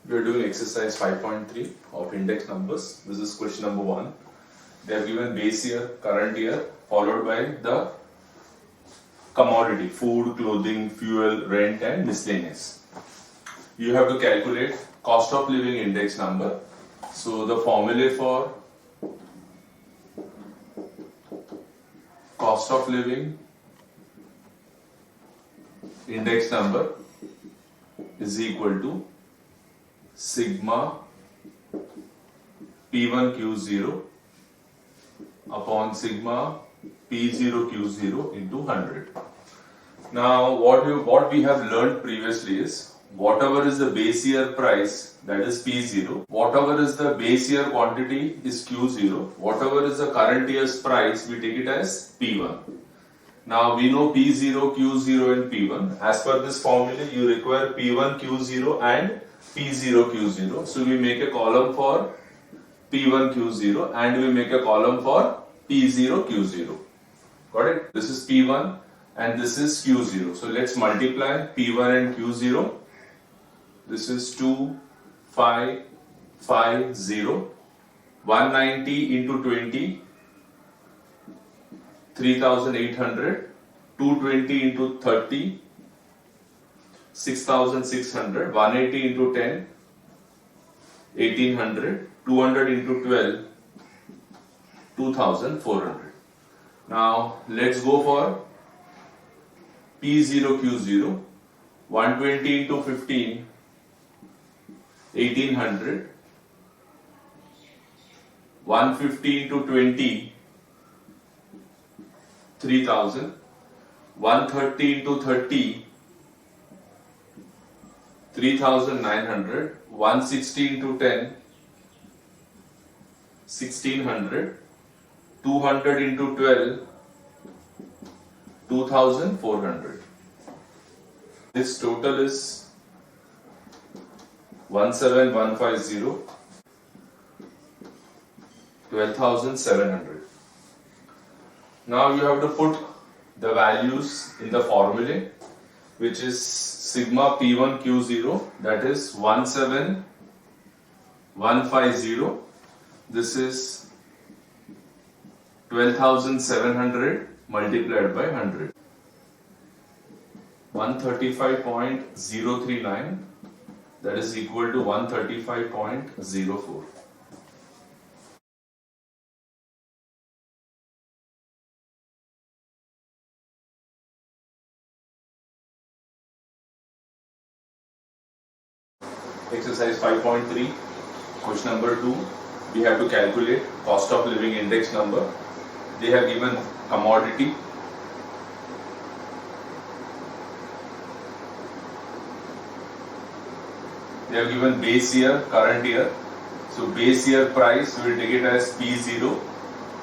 We are doing exercise 5.3 of index numbers. This is question number 1. They have given base year, current year, followed by the commodity, food, clothing, fuel, rent, and miscellaneous. You have to calculate cost of living index number. So the formula for cost of living index number is equal to sigma P1 Q0 upon sigma P0 Q0 into 100. Now what we have learned previously is whatever is the base year price, that is P0, whatever is the base year quantity is Q0, whatever is the current year's price we take it as P1. Now we know P0, Q0 and P1. As per this formula you require P1 Q0 and P0 Q0. So we make a column for P1 Q0 and we make a column for P0 Q0. Got it? This is P1 and this is Q0. So let's multiply P1 and Q0. This is 2, 5, 5, 0. 190 into 20, 3800. 220 into 30, 6600. 180 into 10, 1800. 200 into 12, 2400. Now let's go for P0 Q0. 120 into 15, 1800. 150 into 20, 3000. 130 into 30, 3900. 160 into 10, 1600. 200 into 12, 2400. This total is 17150, 12,700. Now you have to put the values in the formula, which is sigma P1 Q0, that is 17150. This is 12,700 multiplied by 100. 135.039, that is equal to 135.04. Exercise 5.3, question number 2. We have to calculate cost of living index number. They have given commodity, they have given base year, current year. So base year price we will take it as P0,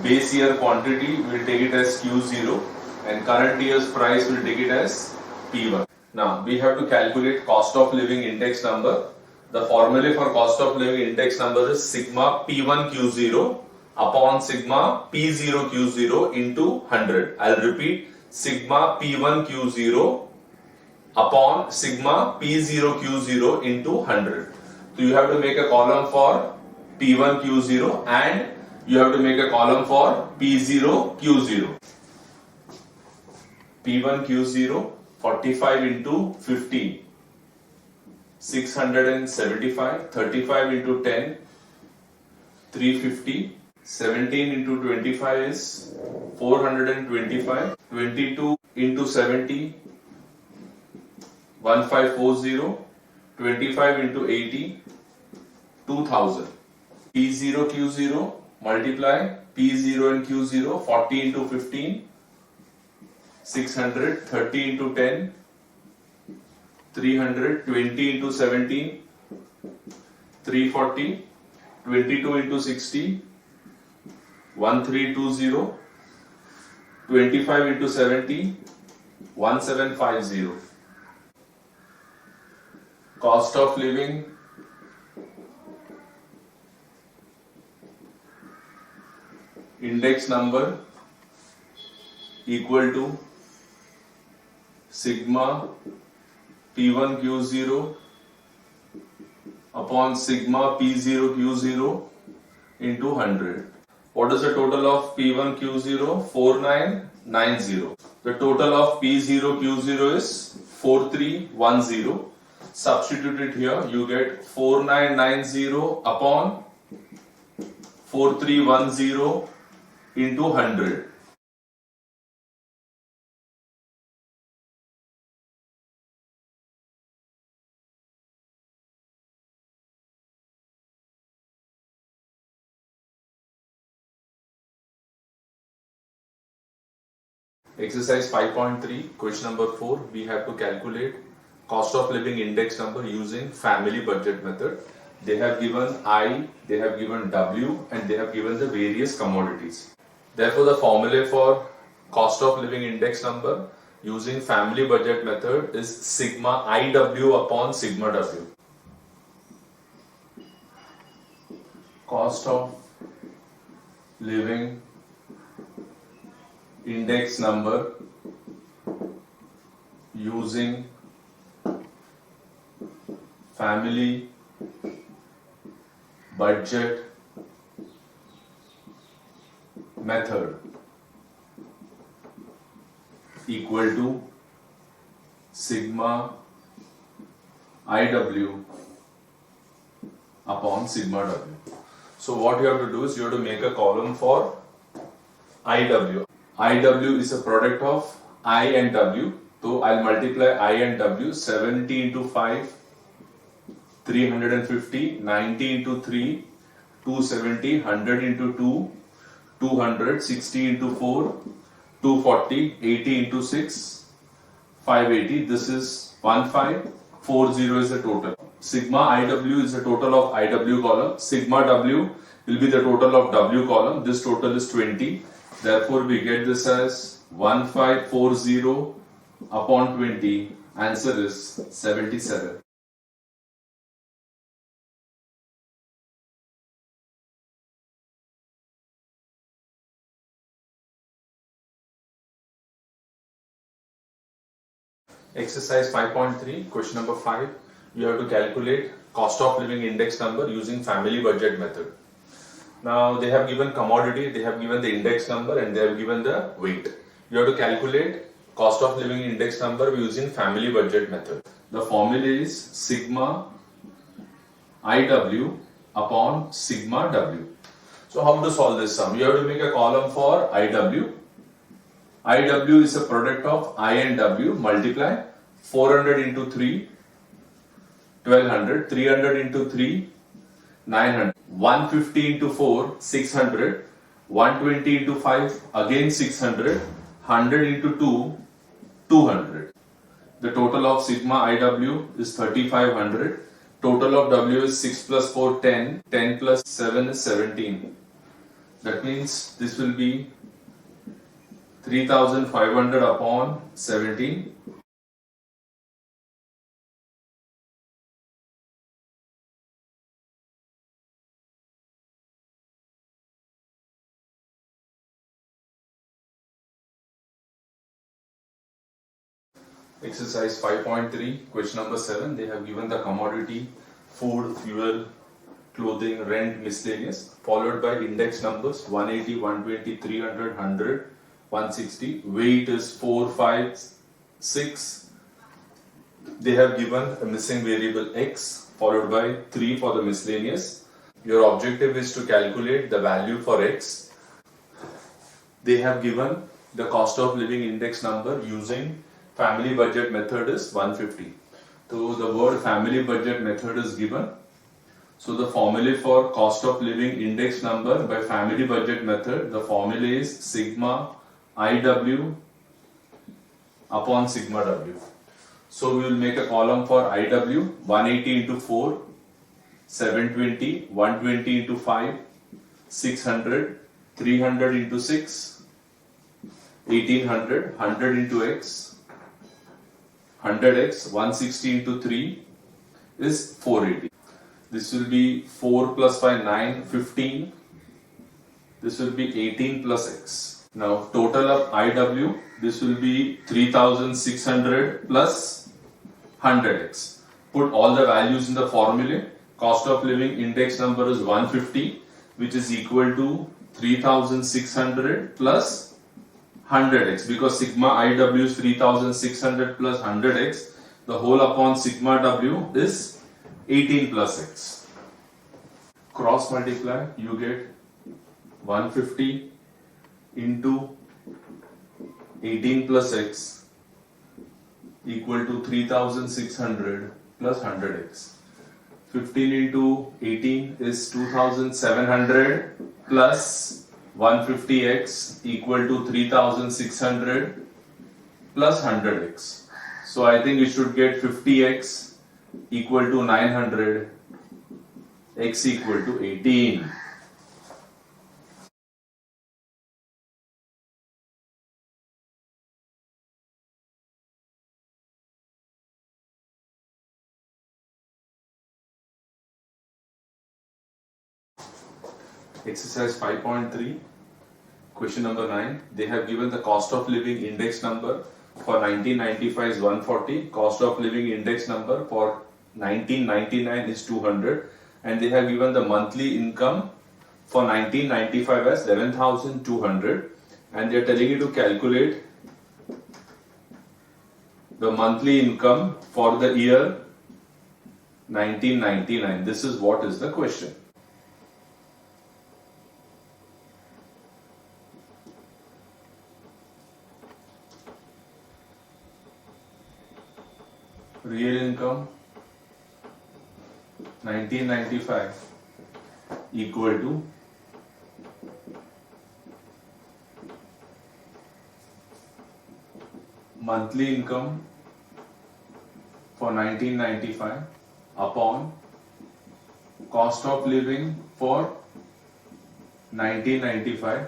base year quantity we will take it as Q0, and current year's price we will take it as P1. Now we have to calculate cost of living index number. The formula for cost of living index number is sigma P1 Q0 upon sigma P0 Q0 into 100. I'll repeat, sigma P1 Q0 upon sigma P0 Q0 into 100. So you have to make a column for P1 Q0 and you have to make a column for P0 Q0. P1 Q0, 45 into 15, 675. 35 into 10, 350. 17 into 25 is 425. 22 into 70, 1540. 25 into 80, 2000. P0 Q0, multiply P0 and Q0, 40 into 15, 600. 30 into 10, 300. 20 into 17, 340. 22 into 60, 1320. 25 into 70, 1750. Cost of living index number equal to sigma P1 Q0 upon sigma P0 Q0 into 100. What is the total of P1 Q0? 4990. The total of P0 Q0 is 4310. Substitute it here, you get 4990 upon 4310 into 100. Exercise 5.3, question number 4, we have to calculate cost of living index number using family budget method. They have given I, they have given W, and they have given the various commodities. Therefore, the formula for cost of living index number using family budget method is sigma IW upon sigma W. Cost of living index number using family budget method equal to sigma IW upon sigma W. So what you have to do is you have to make a column for IW. IW is a product of I and W. So I'll multiply I and W. 70 into 5, 350, 90 into 3, 270, 100 into 2, 200, 60 into 4, 240, 80 into 6, 580. This is 1540 is the total. Sigma IW is the total of IW column. Sigma W will be the total of W column. This total is 20. Therefore, we get this as 1540 upon 20. Answer is 77. Exercise 5.3, question number 5. You have to calculate cost of living index number using family budget method. Now they have given commodity, they have given the index number, and they have given the weight. You have to calculate cost of living index number using family budget method. The formula is sigma IW upon sigma W. So how to solve this sum? You have to make a column for IW. IW is a product of I and W, multiply 400 into 3, 1200, 300 into 3, 900, 150 into 4, 600, 120 into 5, again 600, 100 into 2, 200. The total of sigma IW is 3500. Total of W is 6 plus 4, 10, 10 plus 7 is 17. That means this will be 3500 upon 17. Exercise 5.3, question number 7. They have given the commodity, food, fuel, clothing, rent, miscellaneous, followed by index numbers 180, 120, 300, 100, 160. Weight is 4, 5, 6. They have given a missing variable x, followed by 3 for the miscellaneous. Your objective is to calculate the value for x. They have given the cost of living index number using family budget method is 150. So the word family budget method is given. So the formula for cost of living index number by family budget method, the formula is sigma IW upon sigma W. So we will make a column for IW, 180 into 4, 720, 120 into 5, 600, 300 into 6, 1800, 100 into x, 100x, 160 into 3 is 480. This will be 4 plus 5, 9, 15. This will be 18 plus x. Now total of IW, this will be 3600 plus 100x. Put all the values in the formula. cost of living index number is 150, which is equal to 3600 plus 100x, because sigma IW is 3600 plus 100x, the whole upon sigma W is 18 plus x. Cross multiply, you get 150 into 18 plus x equal to 3600 plus 100x. 15 into 18 is 2700 plus 150x equal to 3600 plus 100x. So I think you should get 50x equal to 900, x equal to 18. Exercise 5.3, question number 9. They have given the cost of living index number for 1995 is 140, cost of living index number for 1999 is 200, and they have given the monthly income for 1995 as 11,200, and they are telling you to calculate the monthly income for the year 1999. This is what is the question. Real income 1995 equal to monthly income for 1995 upon cost of living for 1995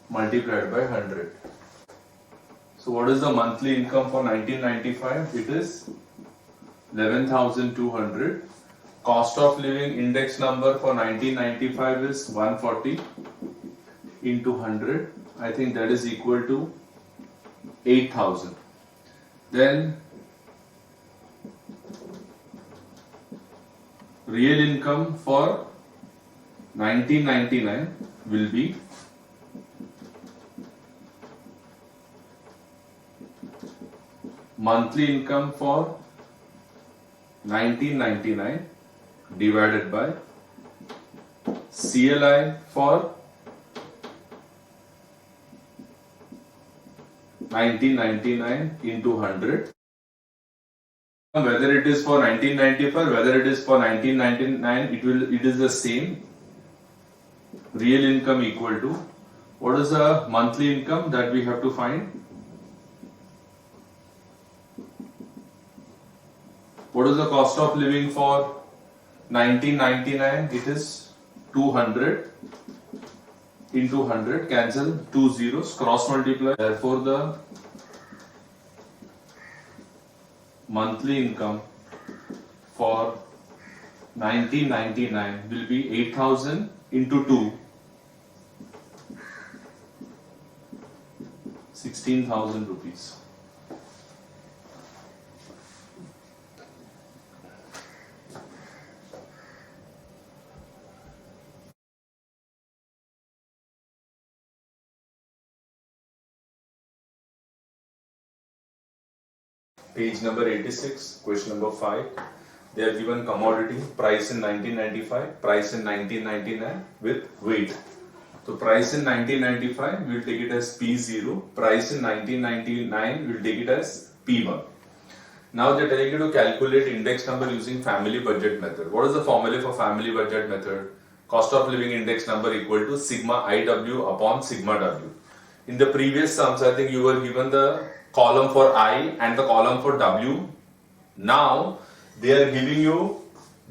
multiplied by 100. So what is the monthly income for 1995? It is 11,200. Cost of living index number for 1995 is 140 into 100. I think that is equal to 8,000. Then real income for 1999 will be monthly income for 1999 divided by CLI for 1999 into 100. Whether it is for 1995, whether it is for 1999, it is the same. Real income equal to, what is the monthly income that we have to find? What is the cost of living for 1999? It is 200 into 100, cancel 2 zeros, cross multiply. Therefore, the monthly income for 1999 will be 8,000 into 2, 16,000 rupees. Page number 86, question number 5. They are given commodity, price in 1995, price in 1999 with weight. So price in 1995, we will take it as P0. Price in 1999, we will take it as P1. Now they are telling you to calculate index number using family budget method. What is the formula for family budget method? Cost of living index number equal to sigma IW upon sigma W. In the previous sums, I think you were given the column for I and the column for W. Now they are giving you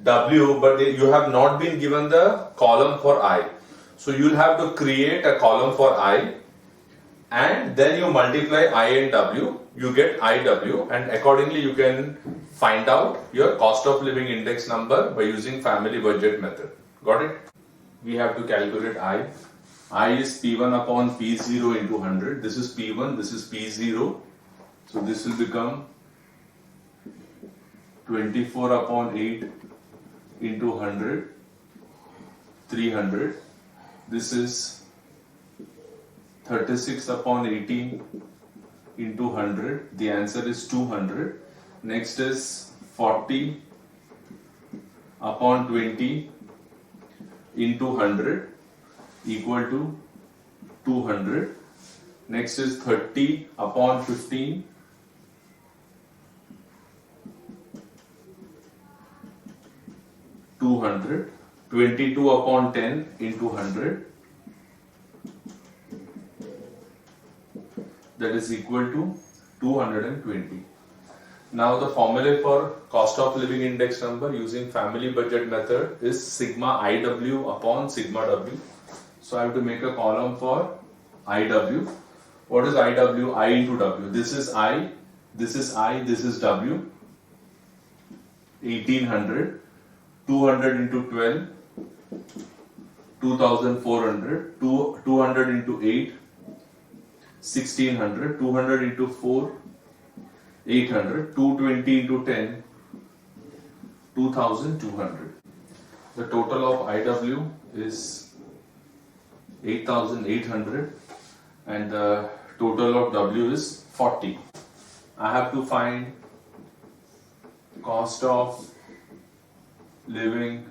W, but you have not been given the column for I. So you will have to create a column for I, and then you multiply I and W, you get IW, and accordingly you can find out your cost of living index number by using family budget method. Got it? We have to calculate I. I is P1 upon P0 into 100. This is P1, this is P0. So this will become 24 upon 8 into 100, 300. This is 36 upon 18 into 100. The answer is 200. Next is 40 upon 20 into 100 equal to 200. Next is 30 upon 15 200. 22 upon 10 into 100, that is equal to 220. Now the formula for cost of living index number using family budget method is sigma IW upon sigma W. So I have to make a column for IW. What is IW? I into W. This is I, this is I, this is W. 1800, 200 into 12, 2400, 200 into 8, 1600, 200 into 4, 800, 220 into 10, 2200. The total of IW is 8800 and the total of W is 40. I have to find cost of living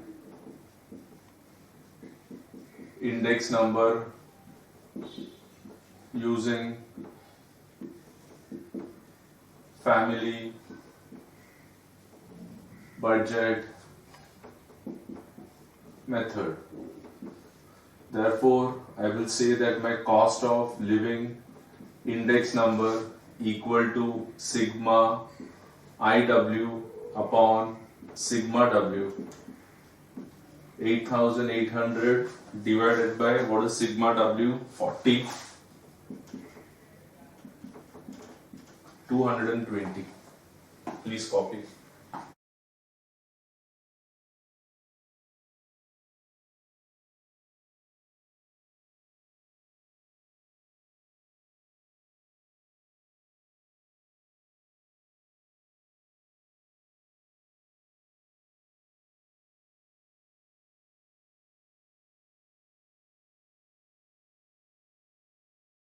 index number using family budget method. Therefore, I will say that my cost of living index number equal to sigma IW upon sigma W. 8800 divided by what is sigma W? 40. 220. Please copy.